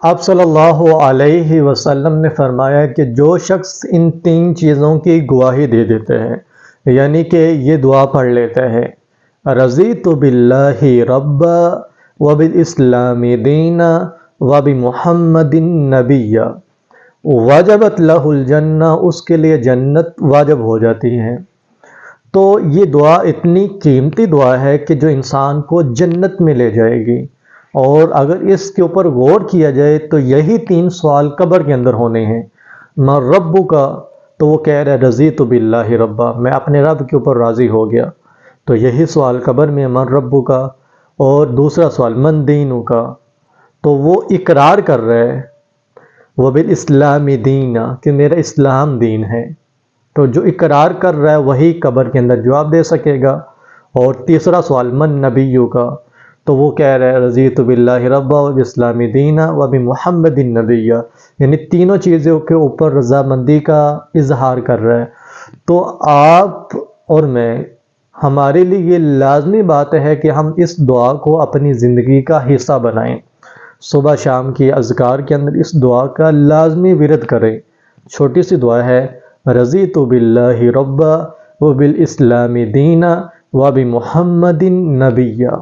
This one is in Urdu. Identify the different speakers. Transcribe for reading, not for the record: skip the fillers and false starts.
Speaker 1: آپ صلی اللہ علیہ وسلم نے فرمایا کہ جو شخص ان تین چیزوں کی گواہی دے دیتے ہیں، یعنی کہ یہ دعا پڑھ لیتے ہیں، رضیت باللہ ربا وبالاسلام دینا وبمحمد نبیا، وجبت لہ الجنہ، اس کے لیے جنت واجب ہو جاتی ہے۔ تو یہ دعا اتنی قیمتی دعا ہے کہ جو انسان کو جنت میں لے جائے گی، اور اگر اس کے اوپر غور کیا جائے تو یہی تین سوال قبر کے اندر ہونے ہیں۔ من ربک، تو وہ کہہ رہا ہے رضیت باللہ ربا، میں اپنے رب کے اوپر راضی ہو گیا، تو یہی سوال قبر میں من ربک۔ اور دوسرا سوال من دینک، تو وہ اقرار کر رہا ہے وبالاسلام دینا، کہ میرا اسلام دین ہے، تو جو اقرار کر رہا ہے وہی قبر کے اندر جواب دے سکے گا۔ اور تیسرا سوال من نبیو کا، تو وہ کہہ رہا ہے رضیت باللہ ربا وبالاسلام دینا وبمحمد نبیا، یعنی تینوں چیزوں کے اوپر رضامندی کا اظہار کر رہا ہے۔ تو آپ اور میں، ہمارے لیے یہ لازمی بات ہے کہ ہم اس دعا کو اپنی زندگی کا حصہ بنائیں، صبح شام کی اذکار کے اندر اس دعا کا لازمی ورد کریں۔ چھوٹی سی دعا ہے، رضیت باللہ ربا وبالاسلام دینا وبمحمد نبیا۔